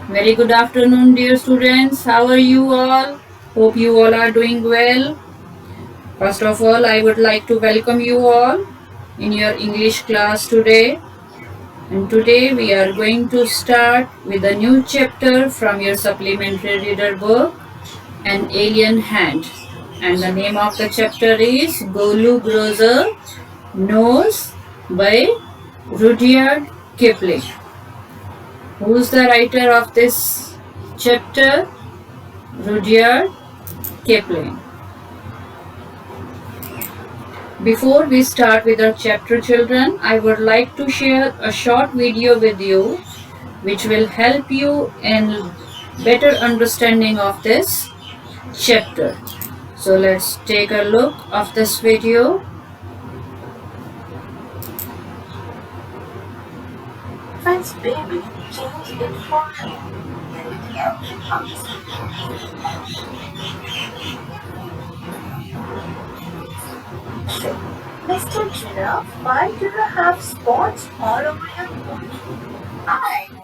Very good afternoon, dear students. How are you all? Hope you all are doing well. First of all, I would like to welcome you all in your English class today. And today we are going to start with a new chapter from your supplementary reader book, An Alien Hand. And the name of the chapter is Golu Grows a Nose by Rudyard Kipling. Who's the writer of this chapter? Rudyard Kipling. Before we start with our chapter, children, I would like to share a short video with you which will help you in better understanding of this chapter. So let's take a look of this video. Fence baby changed it for him. Mr. Giraffe, why do you have spots all over your body? I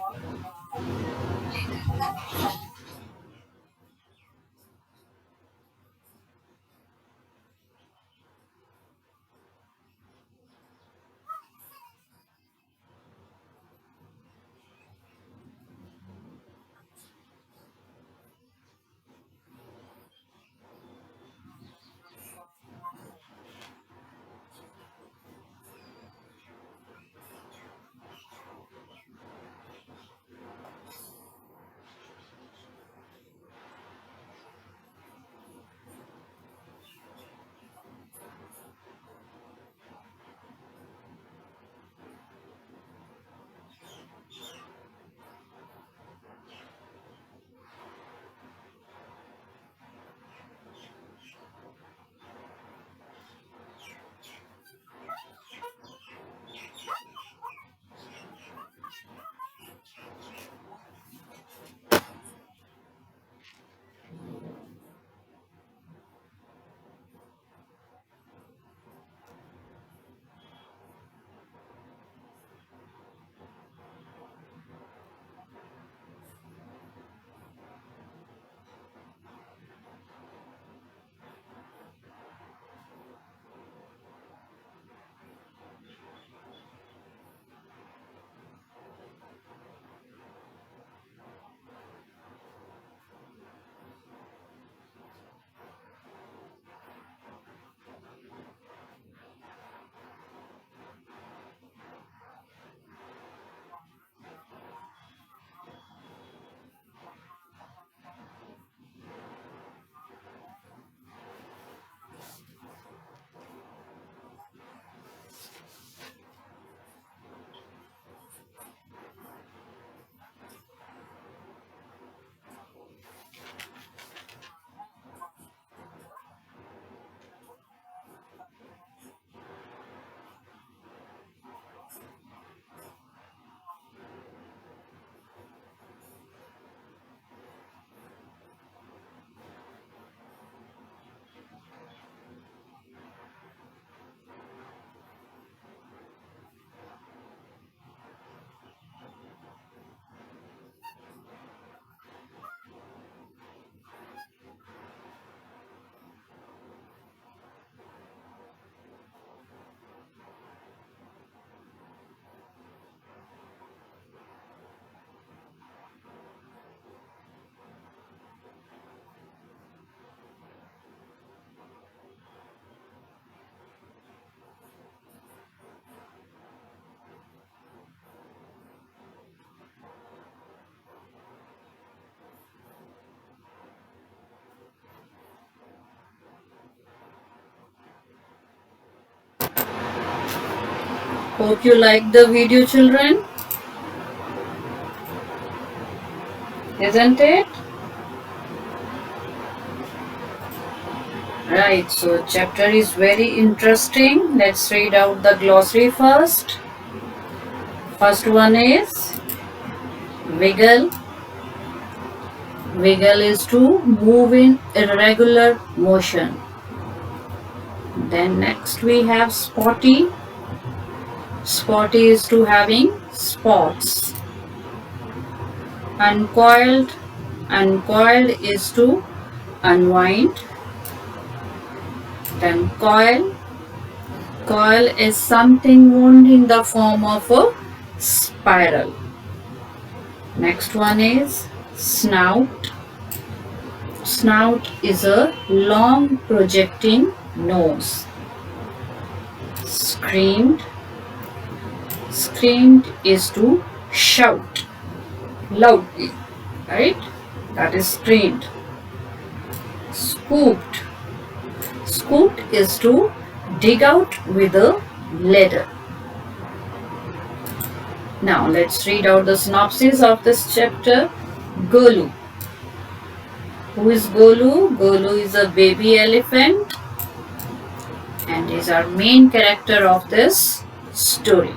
Hope you like the video, children. Isn't it? Right, so chapter is very interesting. Let's read out the glossary first. First one is wiggle. Wiggle is to move in irregular motion. Then next we have spotty. Spotty is to having spots. Uncoiled. Uncoiled is to unwind. Then coil. Coil is something wound in the form of a spiral. Next one is snout. Snout is a long projecting nose. Screamed. Screamed is to shout loudly, right? That is screamed. Scooped. Scooped is to dig out with a ladder. Now let's read out the synopsis of this chapter. Golu. Who is Golu? Golu is a baby elephant and is our main character of this story.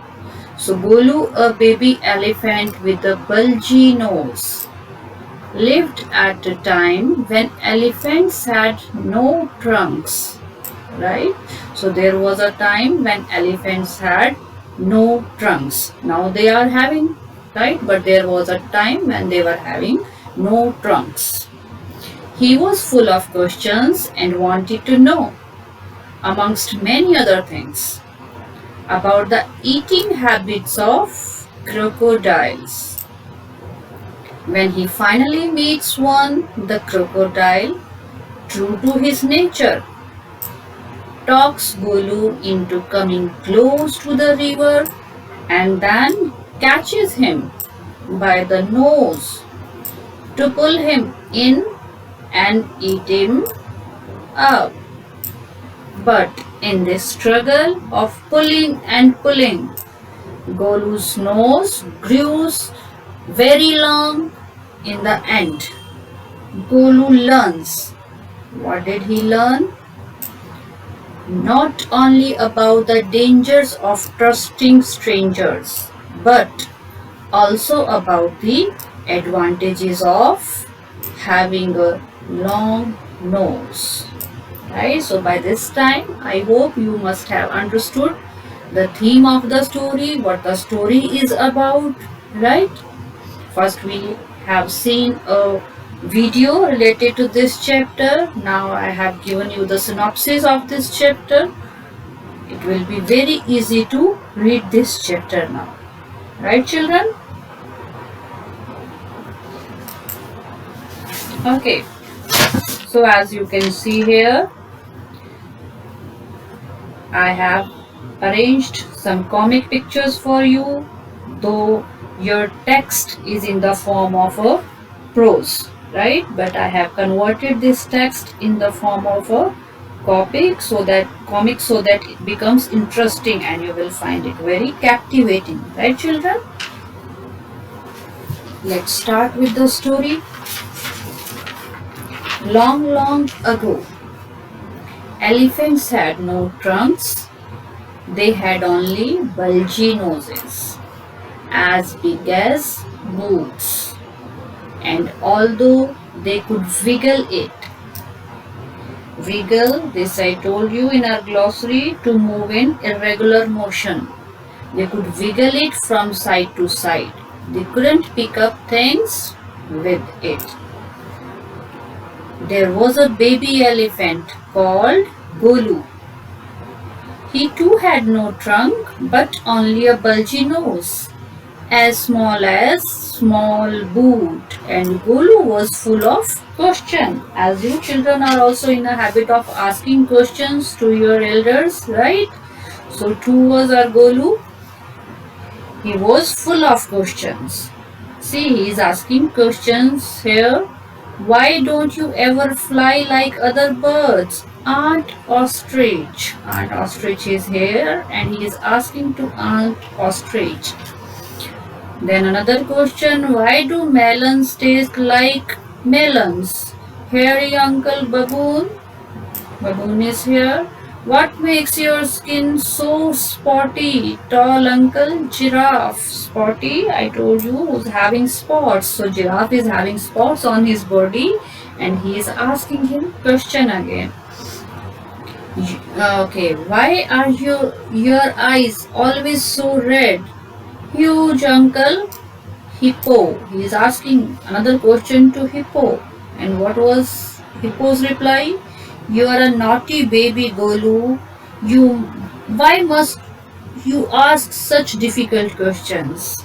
So Golu, a baby elephant with a bulgy nose, lived at a time when elephants had no trunks, right? So there was a time when elephants had no trunks. Now they are having, right? But there was a time when they were having no trunks. He was full of questions and wanted to know, amongst many other things, about the eating habits of crocodiles. When he finally meets one, the crocodile, true to his nature, talks Golu into coming close to the river and then catches him by the nose to pull him in and eat him up. But in this struggle of pulling and pulling, Golu's nose grew very long. In the end, Golu learns. What did he learn? Not only about the dangers of trusting strangers, but also about the advantages of having a long nose. Right? So by this time, I hope you must have understood the theme of the story, what the story is about, right? First we have seen a video related to this chapter. Now I have given you the synopsis of this chapter. It will be very easy to read this chapter now. Right, children? Okay. So as you can see here, I have arranged some comic pictures for you, though your text is in the form of a prose, right? But I have converted this text in the form of a comic so that it becomes interesting and you will find it very captivating, right, children? Let's start with the story. Long, long ago, elephants had no trunks. They had only bulgy noses, as big as boots. And although they could wiggle it, wiggle, this I told you in our glossary, to move in irregular motion. They could wiggle it from side to side. They couldn't pick up things with it. There was a baby elephant called Golu. He too had no trunk but only a bulgy nose, as small boot, and Golu was full of questions. As you children are also in a habit of asking questions to your elders, right? So too was our Golu. He was full of questions. See, he is asking questions here. Why don't you ever fly like other birds? Aunt Ostrich. Aunt Ostrich is here and he is asking to Aunt Ostrich. Then another question, why do melons taste like melons? Hairy Uncle Baboon. Baboon is here. What makes your skin so spotty? Tall Uncle Giraffe. Spotty, I told you, who's having spots. So Giraffe is having spots on his body and he is asking him question again. Okay, why are your eyes always so red? Huge Uncle. Hippo. He is asking another question to Hippo. And what was Hippo's reply? You are a naughty baby, Golu. Why must you ask such difficult questions?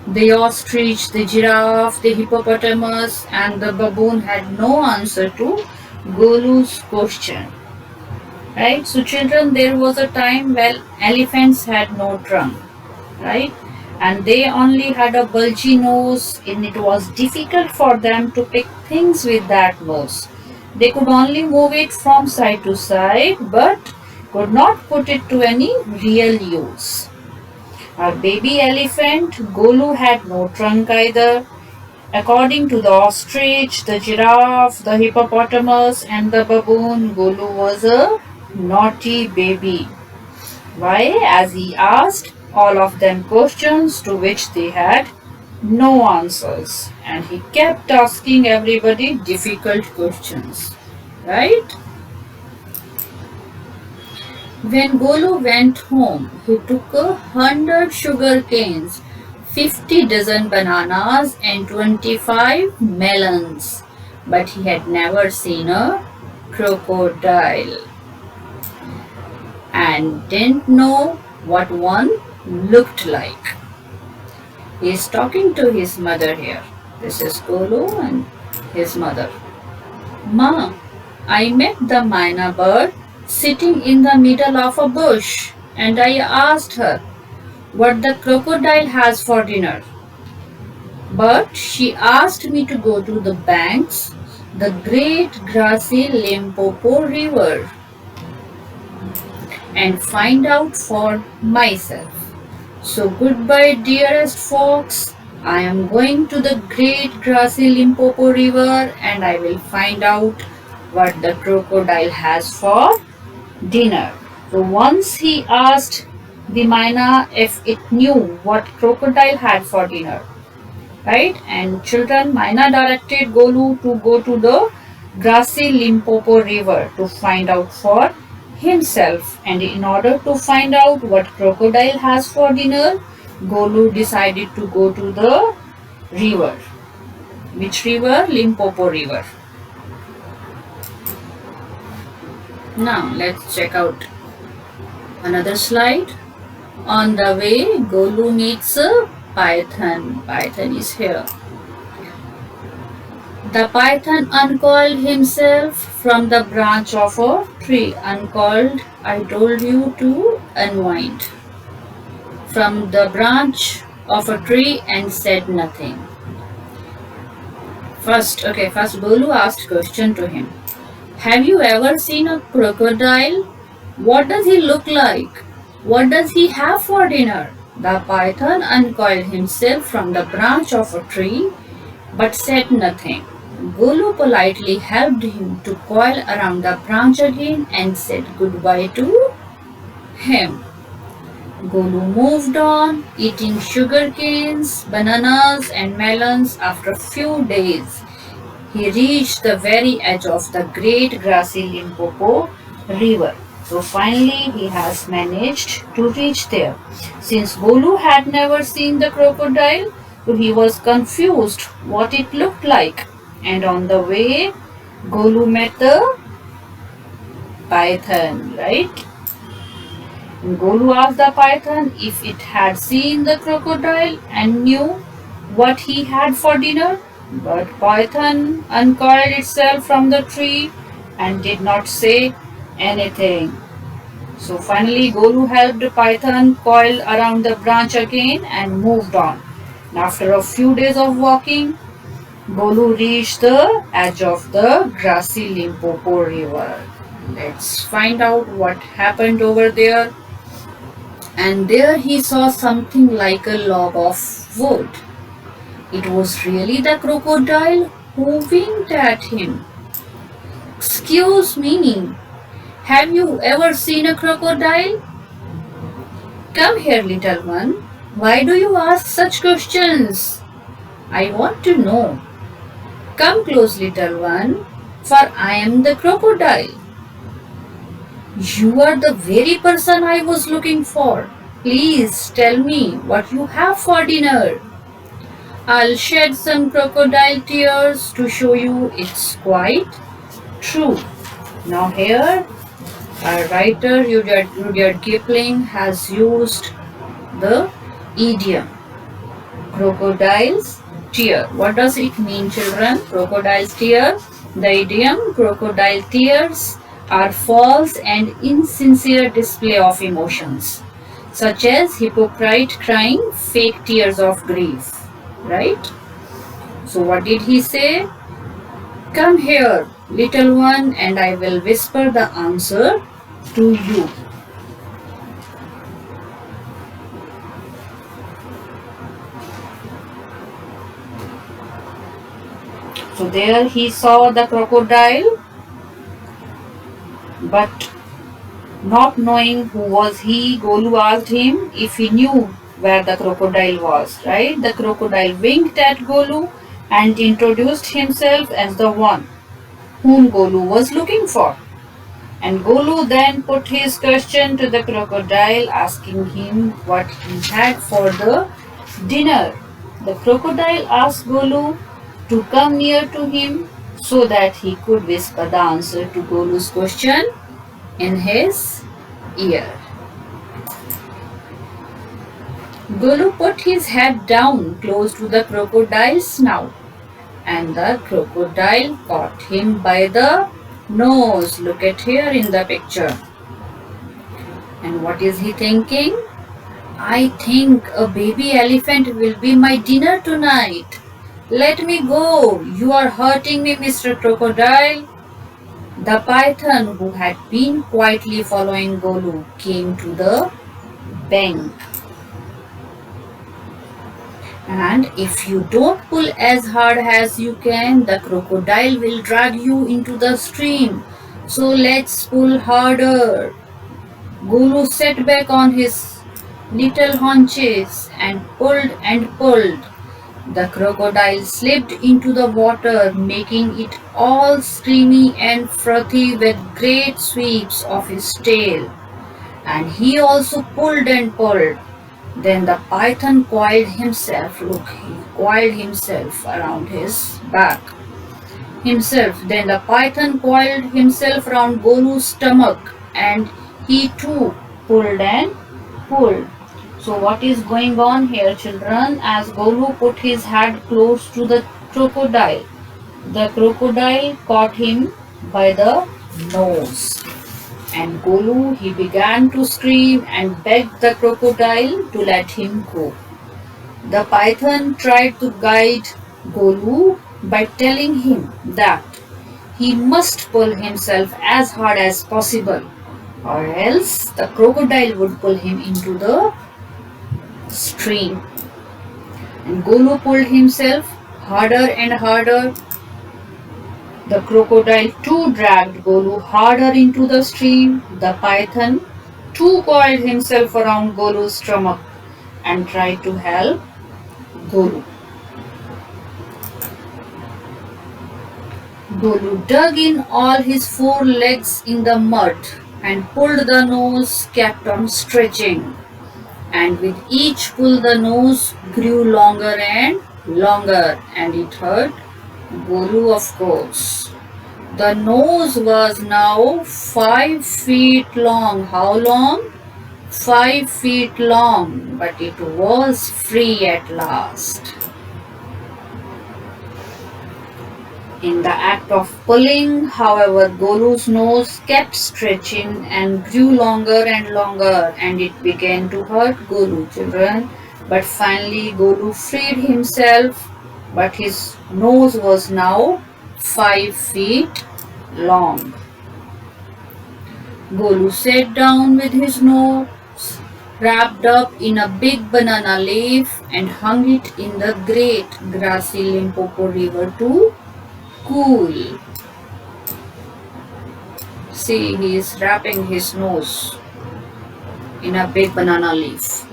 The ostrich, the giraffe, the hippopotamus, and the baboon had no answer to Golu's question. Right? So, children, there was a time when elephants had no trunk, right? And they only had a bulgy nose, and it was difficult for them to pick things with that nose. They could only move it from side to side, but could not put it to any real use. Our baby elephant, Golu, had no trunk either. According to the ostrich, the giraffe, the hippopotamus, and the baboon, Golu was a naughty baby. Why? As he asked all of them questions to which they had no answers. And he kept asking everybody difficult questions. Right? When Golu went home, he took 100 sugar canes, 50 dozen bananas, and 25 melons. But he had never seen a crocodile and didn't know what one looked like. He is talking to his mother here. This is Golu and his mother. Ma, I met the myna bird sitting in the middle of a bush, and I asked her what the crocodile has for dinner. But she asked me to go to the banks, the great grassy Limpopo River, and find out for myself. So goodbye, dearest folks. I am going to the great grassy Limpopo River and I will find out what the crocodile has for dinner. So once he asked the myna if it knew what crocodile had for dinner, right? And children, myna directed Golu to go to the grassy Limpopo River to find out for himself. And in order to find out what crocodile has for dinner, Golu decided to go to the river. Which river? Limpopo River. Now let's check out another slide. On the way, Golu meets a python. Python is here. The python uncoiled himself from the branch of a tree. Uncoiled, I told you to unwind. From the branch of a tree and said nothing. First Golu asked question to him. Have you ever seen a crocodile? What does he look like? What does he have for dinner? The python uncoiled himself from the branch of a tree but said nothing. Golu politely helped him to coil around the branch again and said goodbye to him. Golu moved on, eating sugar canes, bananas and melons. After a few days, he reached the very edge of the great grassy Limpopo River. So finally he has managed to reach there. Since Golu had never seen the crocodile, so he was confused what it looked like. And on the way, Golu met the python, right? And Golu asked the python if it had seen the crocodile and knew what he had for dinner. But python uncoiled itself from the tree and did not say anything. So finally Golu helped python coil around the branch again and moved on. And after a few days of walking, Golu reached the edge of the grassy Limpopo River. Let's find out what happened over there. And there he saw something like a log of wood. It was really the crocodile who winked at him. Excuse me, have you ever seen a crocodile? Come here, little one. Why do you ask such questions? I want to know. Come close, little one, for I am the crocodile. You are the very person I was looking for. Please tell me what you have for dinner. I'll shed some crocodile tears to show you it's quite true. Now here, our writer Rudyard Kipling has used the idiom crocodile's tear. What does it mean, children? Crocodile's tear. The idiom crocodile tears are false and insincere display of emotions, such as hypocrite crying fake tears of grief. Right? So what did he say? Come here, little one, and I will whisper the answer to you. So there he saw the crocodile, but not knowing who was he, Golu asked him if he knew where the crocodile was, right? The crocodile winked at Golu and introduced himself as the one whom Golu was looking for. And Golu then put his question to the crocodile, asking him what he had for the dinner. The crocodile asked Golu to come near to him so that he could whisper the answer to Golu's question in his ear. Golu put his head down close to the crocodile's snout, and the crocodile caught him by the nose. Look at here in the picture. And what is he thinking? I think a baby elephant will be my dinner tonight. Let me go. You are hurting me, Mr. Crocodile. The python, who had been quietly following Golu, came to the bank. And if you don't pull as hard as you can, the crocodile will drag you into the stream. So let's pull harder. Golu sat back on his little haunches and pulled and pulled. The crocodile slipped into the water, making it all streamy and frothy with great sweeps of his tail. And he also pulled and pulled. Then the python coiled himself, he coiled himself around his back. Then the python coiled himself around Golu's stomach, and he too pulled and pulled. So what is going on here, children? As Golu put his head close to the crocodile caught him by the nose. And Golu, he began to scream and begged the crocodile to let him go. The python tried to guide Golu by telling him that he must pull himself as hard as possible, or else the crocodile would pull him into the stream. And Golu pulled himself harder and harder. The crocodile too dragged Golu harder into the stream. The python too coiled himself around Golu's stomach and tried to help Golu. Golu dug in all his four legs in the mud and pulled. The nose kept on stretching, and with each pull the nose grew longer and longer, and it hurt Golu, of course. The nose was now 5 feet long. How long? 5 feet long, but it was free at last. In the act of pulling, however, Golu's nose kept stretching and grew longer and longer, and it began to hurt Golu, children. But finally Golu freed himself, but his nose was now 5 feet long. Golu sat down with his nose wrapped up in a big banana leaf and hung it in the great grassy Limpopo River to cool. See, he is wrapping his nose in a big banana leaf.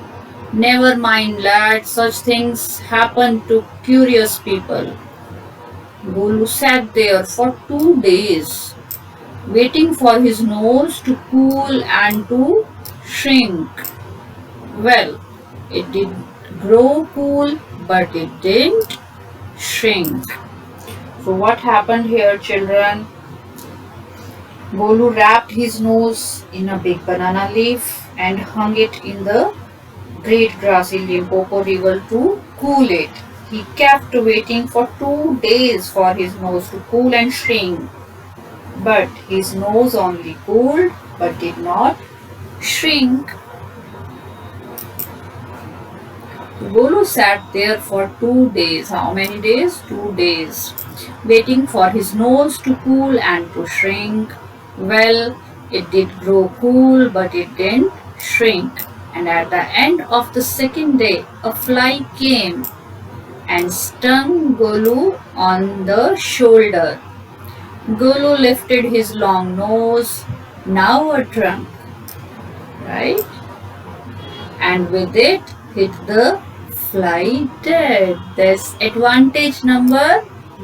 Never mind, lad, such things happen to curious people. Golu sat there for 2 days, waiting for his nose to cool and to shrink. Well, it did grow cool, but it didn't shrink. So what happened here, children? Golu wrapped his nose in a big banana leaf and hung it in the great grassy Limpopo river to cool it. He kept waiting for 2 days for his nose to cool and shrink. But his nose only cooled but did not shrink. Golu sat there for 2 days. How many days? 2 days. Waiting for his nose to cool and to shrink. Well, it did grow cool, but it didn't shrink. And at the end of the second day, a fly came and stung Golu on the shoulder. Golu lifted his long nose, now a trunk, right? And with it hit the fly dead. That's advantage number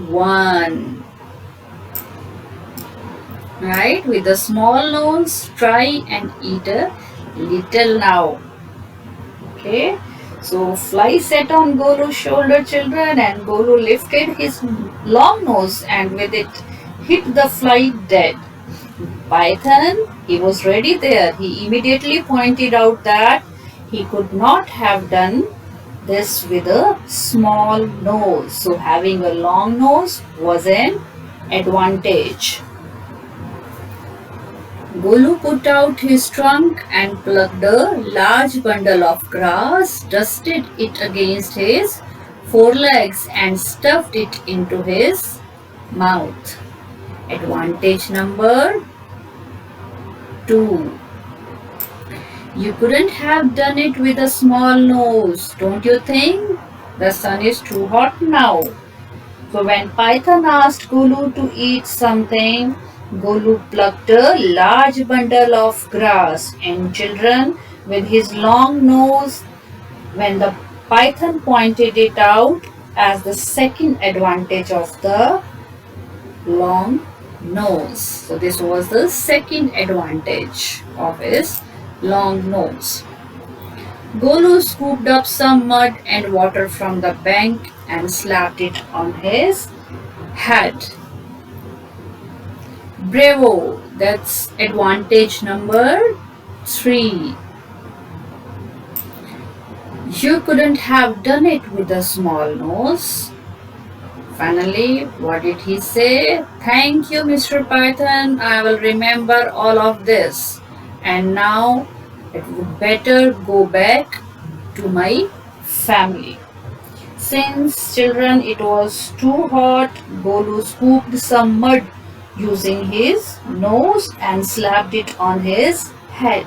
1. Right? With a small nose, try and eat a little now. Okay? So fly sat on Golu's shoulder, children, and Golu lifted his long nose and with it hit the fly dead. Python, he was ready there. He immediately pointed out that he could not have done this with a small nose. So having a long nose was an advantage. Golu put out his trunk and plucked a large bundle of grass, dusted it against his forelegs and stuffed it into his mouth. Advantage number 2. You couldn't have done it with a small nose, don't you think? The sun is too hot now. So when Python asked Golu to eat something, Golu plucked a large bundle of grass. And children, with his long nose, when the Python pointed it out as the second advantage of the long nose. So this was the second advantage of his long nose. Golu scooped up some mud and water from the bank and slapped it on his head. Bravo! That's advantage number 3. You couldn't have done it with a small nose. Finally, what did he say? Thank you, Mr. Python. I will remember all of this. And now it would better go back to my family. Since children it was too hot, Golu scooped some mud using his nose and slapped it on his head.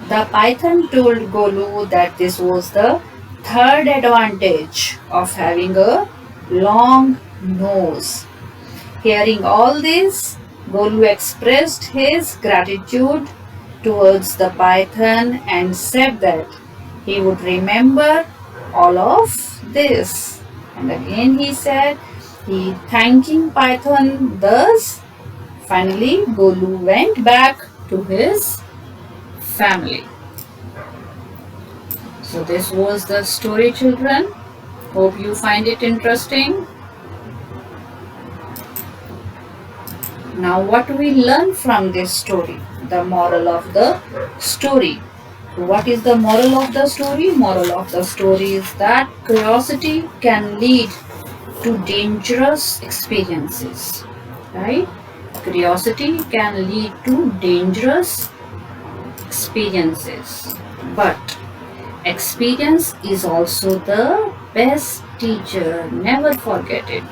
The Python told Golu that this was the third advantage of having a long nose. Hearing all this, Golu expressed his gratitude towards the Python and said that he would remember all of this. And again he said, he thanking Python thus. Finally, Golu went back to his family. So this was the story, children. Hope you find it interesting. Now what we learn from this story? The moral of the story. What is the moral of the story? Moral of the story is that curiosity can lead to dangerous experiences. Right? Curiosity can lead to dangerous experiences. But experience is also the best teacher. Never forget it.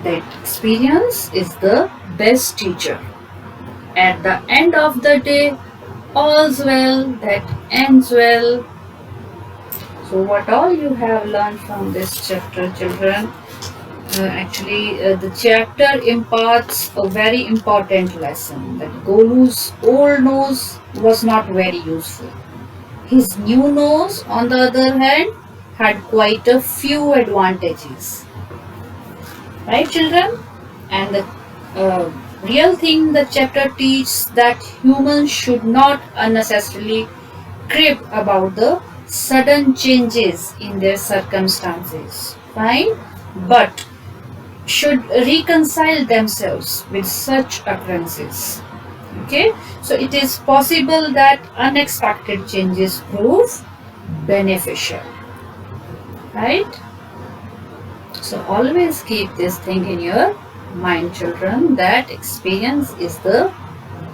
That experience is the best teacher. At the end of the day, all's well that ends well. So what all you have learned from this chapter, children? The chapter imparts a very important lesson, that Golu's old nose was not very useful. His new nose, on the other hand, had quite a few advantages. Right, children? And the real thing the chapter teaches that humans should not unnecessarily crib about the sudden changes in their circumstances. Fine, but should reconcile themselves with such occurrences. Okay, so it is possible that unexpected changes prove beneficial, right? So always keep this thing in your mind, children, that experience is the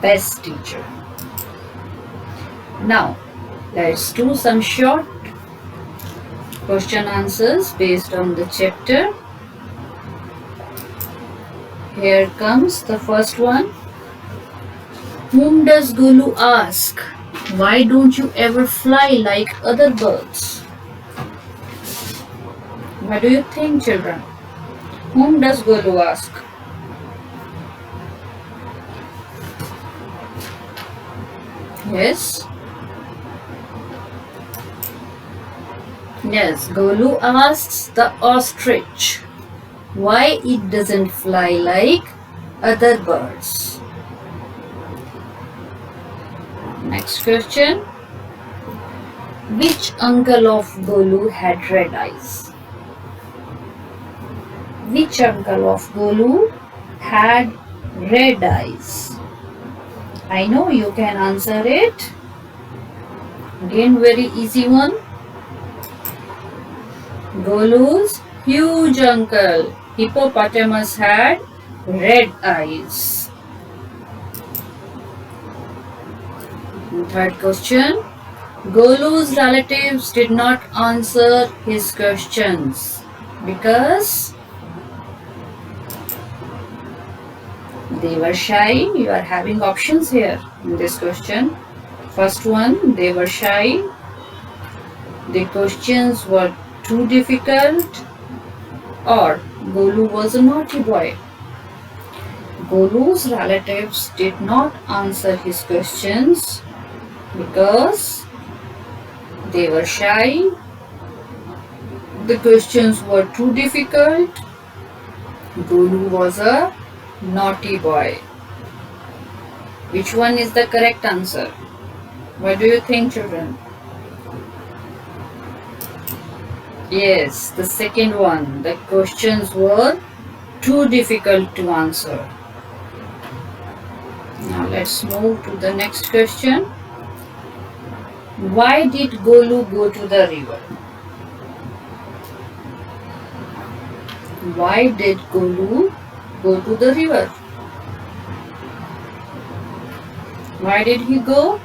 best teacher. Now let's do some short question answers based on the chapter. Here comes the first one. Whom does Golu ask? Why don't you ever fly like other birds? What do you think, children? Whom does Golu ask? Yes. Yes, Golu asks the ostrich why it doesn't fly like other birds. Next question. Which uncle of Golu had red eyes? Which uncle of Golu had red eyes? I know you can answer it. Again, very easy one. Golu's huge uncle, Hippopotamus, had red eyes. Third question. Golu's relatives did not answer his questions because they were shy. You are having options here in this question. First one, they were shy. The questions were too difficult, or Golu was a naughty boy. Golu's relatives did not answer his questions because they were shy, the questions were too difficult, Golu was a naughty boy. Which one is the correct answer? What do you think, children? Yes, the second one. The questions were too difficult to answer. Now let's move to the next question. Why did Golu go to the river? Why did Golu go to the river? Why did he go?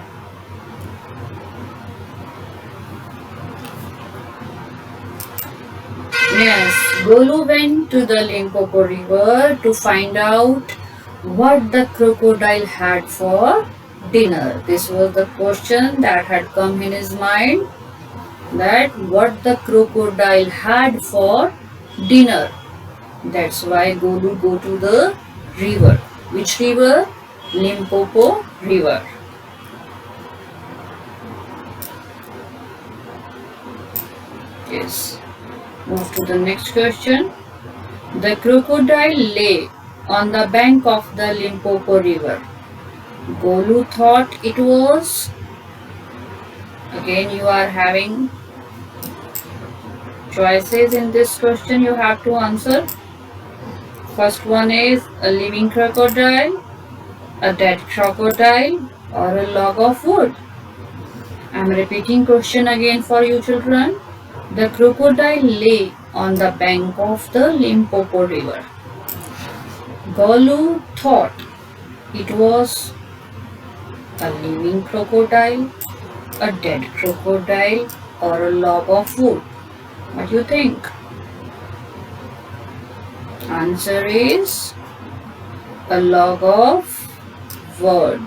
Yes, Golu went to the Limpopo River to find out what the crocodile had for dinner. This was the question that had come in his mind, that what the crocodile had for dinner. That's why Golu go to the river. Which river? Limpopo River. Yes. Move to the next question. The crocodile lay on the bank of the Limpopo River. Golu thought it was. Again, you are having choices in this question. You have to answer. First one is a living crocodile, a dead crocodile, or a log of wood. I am repeating question again for you, children. The crocodile lay on the bank of the Limpopo River. Golu thought it was a living crocodile, a dead crocodile, or a log of wood. What do you think? Answer is a log of wood,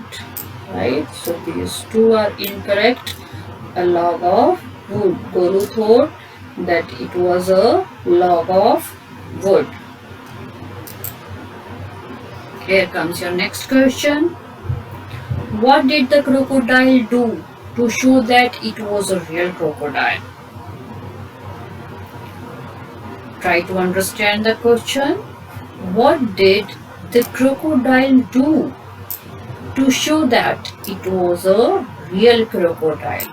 right? So these two are incorrect. A log of wood. Golu thought that it was a log of wood. Here comes your next question. What did the crocodile do to show that it was a real crocodile? Try to understand the question. What did the crocodile do to show that it was a real crocodile?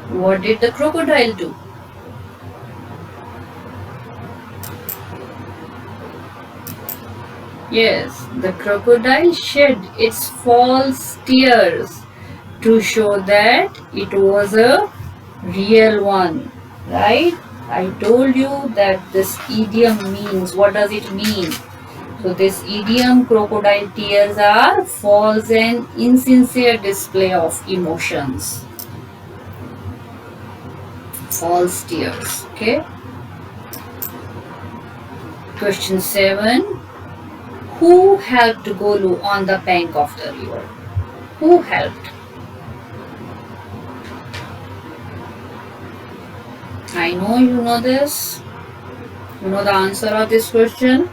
What did the crocodile do? Yes, the crocodile shed its false tears to show that it was a real one, right? I told you that this idiom means, what does it mean? So this idiom, crocodile tears, are false and insincere display of emotions. False tears, okay? Question 7. Who helped Golu on the bank of the river? Who helped? I know you know this. You know the answer of this question.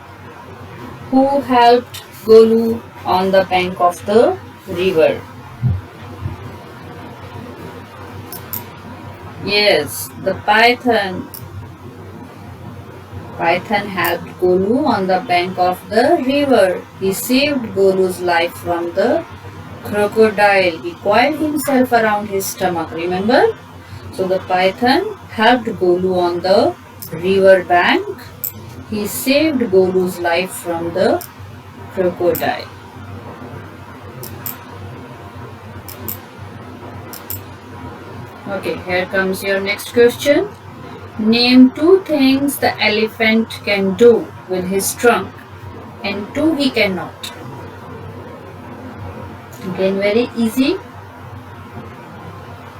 Who helped Golu on the bank of the river? Yes, the python. Python helped Golu on the bank of the river. He saved Golu's life from the crocodile. He coiled himself around his stomach, remember? So the python helped Golu on the river bank. He saved Golu's life from the crocodile. Okay, here comes your next question. Name 2 things the elephant can do with his trunk and 2 he cannot. Again, very easy.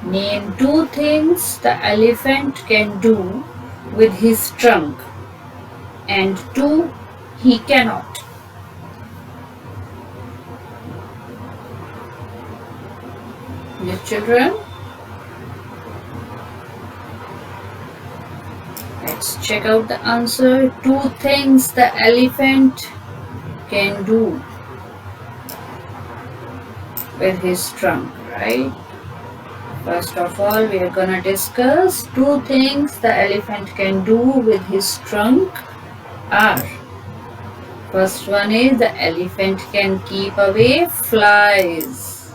Name 2 things the elephant can do with his trunk and 2 he cannot. Yes, children. Let's check out the answer. 2 things the elephant can do with his trunk, right? First of all, we are gonna discuss 2 things the elephant can do with his trunk are. First one is the elephant can keep away flies.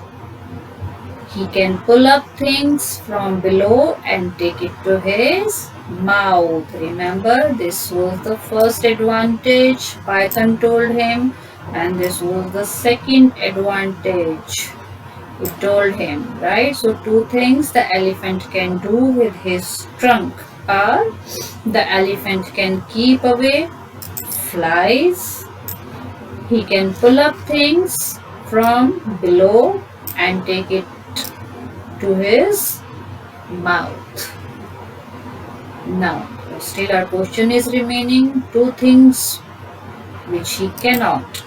He can pull up things from below and take it to his mouth. Remember, this was the first advantage Python told him, and this was the second advantage it told him, right? So 2 things the elephant can do with his trunk are: the elephant can keep away flies, he can pull up things from below and take it to his mouth. Now, still our question is remaining: 2 things which he cannot.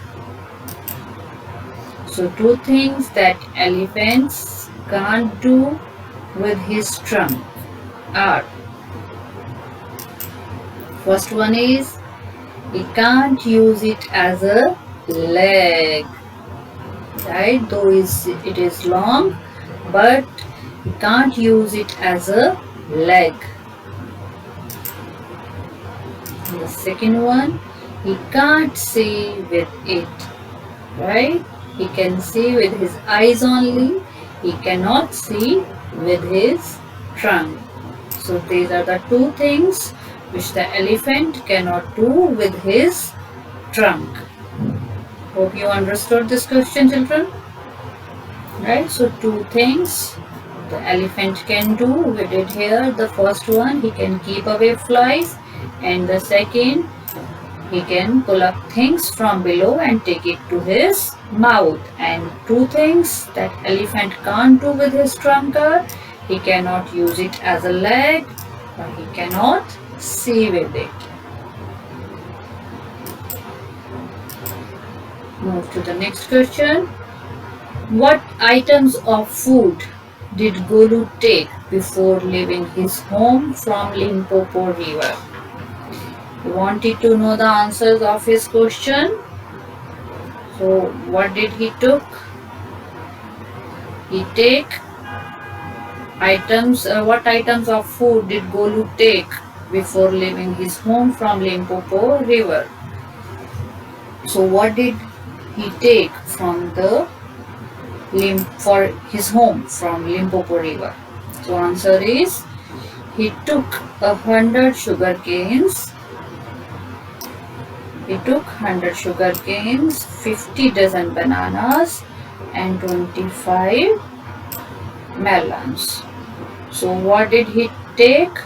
So 2 things that elephants can't do with his trunk are: first one is he can't use it as a leg, right? Though it is long, but he can't use it as a leg. And the second one, he can't see with it, right? He can see with his eyes only. He cannot see with his trunk. So these are the 2 things which the elephant cannot do with his trunk. Hope you understood this question, children. Right? So 2 things the elephant can do. We did here. The first one, he can keep away flies, and the second, he can pull up things from below and take it to his mouth. And 2 things that elephant can't do with his trunk are: he cannot use it as a leg, or he cannot see with it. Move to the next question. What items of food did Golu take before leaving his home from Limpopo River? You wanted to know the answers of his question. So what did he took? He take items. What items of food did Golu take before leaving his home from Limpopo River? So what did he take from the for his home from Limpopo River? So answer is he took 100 sugar canes. He took 100 sugar canes, 50 dozen bananas, and 25 melons. So what did he take?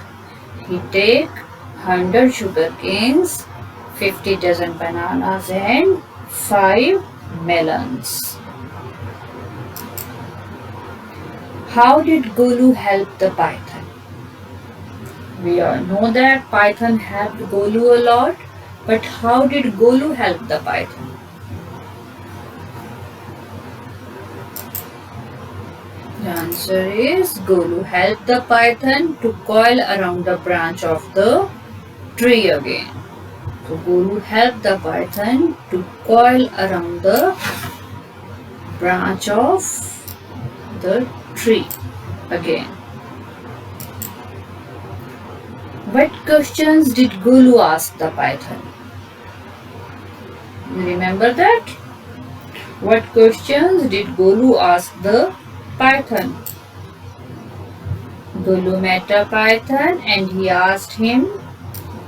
He take 100 sugar canes, 50 dozen bananas, and 5 melons. How did Golu help the python? We all know that python helped Golu a lot, but how did Golu help the python? The answer is Golu helped the python to coil around the branch of the tree again. So Golu helped the python to coil around the branch of the tree again. What questions did Golu ask the python? Remember that? What questions did Golu ask the python? Golu met a python and he asked him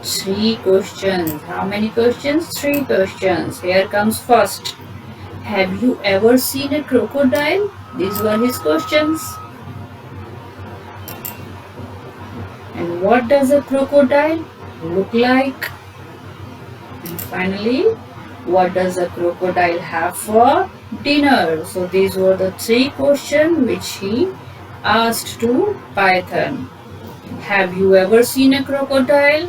3 questions. How many questions? 3 questions. Here comes first. Have you ever seen a crocodile? These were his questions. And what does a crocodile look like? And finally, what does a crocodile have for dinner? So these were the 3 questions which he asked to python. Have you ever seen a crocodile?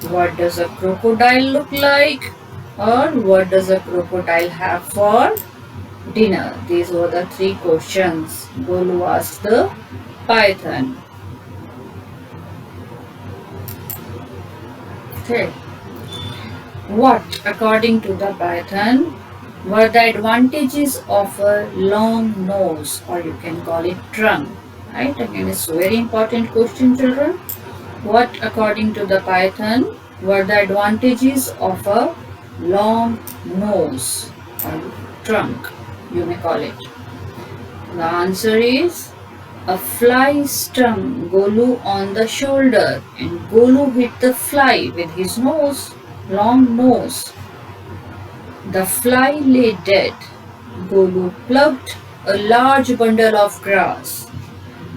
What does a crocodile look like? Or what does a crocodile have for dinner? These were the 3 questions Golu asked the python. Okay. What, according to the python, were the advantages of a long nose, or you can call it trunk? Right? Again, it's a very important question, children. What, according to the python, were the advantages of a long nose or trunk, you may call it? The answer is a fly stung Golu on the shoulder, and Golu hit the fly with his nose, long nose. The fly lay dead. Golu plucked a large bundle of grass,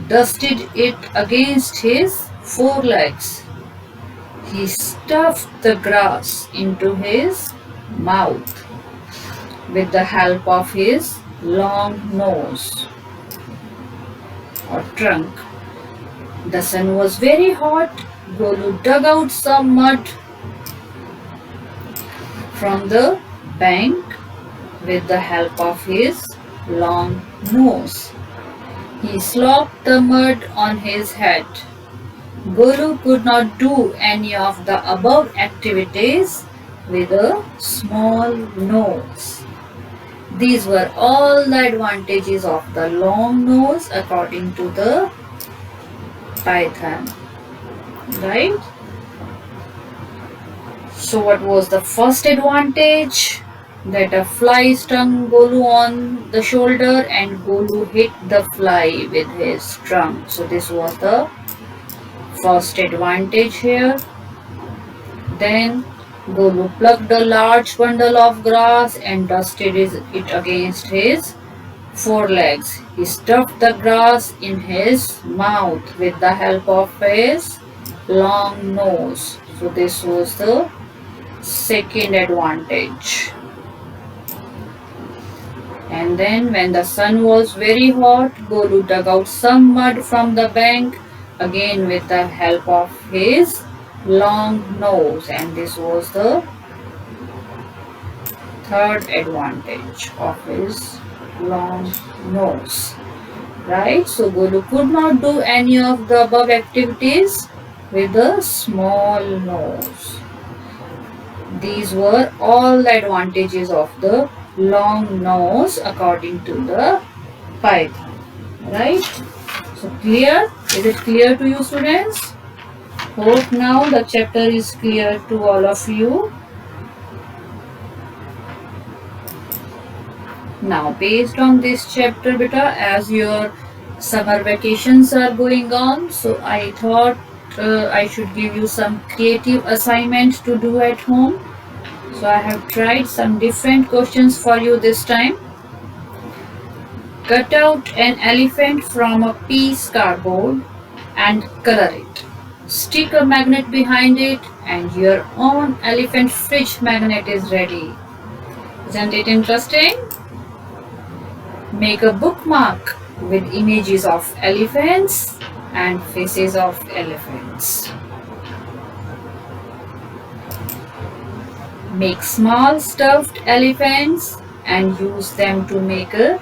dusted it against his forelegs. He stuffed the grass into his mouth with the help of his long nose or trunk. The sun was very hot. Golu dug out some mud from the bank with the help of his long nose. He slopped the mud on his head. Golu could not do any of the above activities with a small nose. These were all the advantages of the long nose according to the python. Right? So what was the first advantage? That a fly stung Golu on the shoulder and Golu hit the fly with his trunk. So this was the first advantage here. Then Golu plucked a large bundle of grass and dusted it against his forelegs. He stuffed the grass in his mouth with the help of his long nose. So this was the second advantage. And then when the sun was very hot, Golu dug out some mud from the bank, again with the help of his long nose, and this was the third advantage of his long nose. Right? So Golu could not do any of the above activities with a small nose. These were all the advantages of the long nose according to the python. Right? So clear? Is it clear to you, students? Hope now the chapter is clear to all of you. Now based on this chapter, beta, as your Summer vacations are going on, so I thought I should give you some creative assignment to do at home. So I have tried some different questions for you this time. Cut out an elephant from a piece cardboard and color it. Stick a magnet behind it and your own elephant fridge magnet is ready. Isn't it interesting? Make a bookmark with images of elephants and faces of elephants. Make small stuffed elephants and use them to make a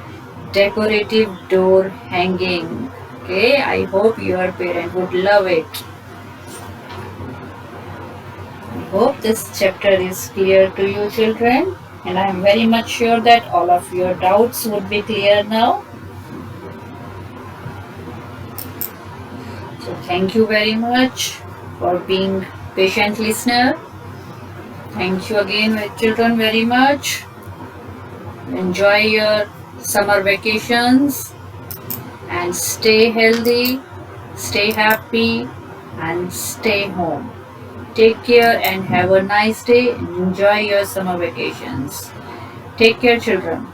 decorative door hanging. Okay, I hope your parent would love it. I hope this chapter is clear to you children, and I am very much sure that all of your doubts would be clear now. So thank you very much for being patient listener. Thank you again children very much. Enjoy your summer vacations and stay healthy, stay happy and stay home. Take care and have a nice day. Enjoy your summer vacations. Take care children.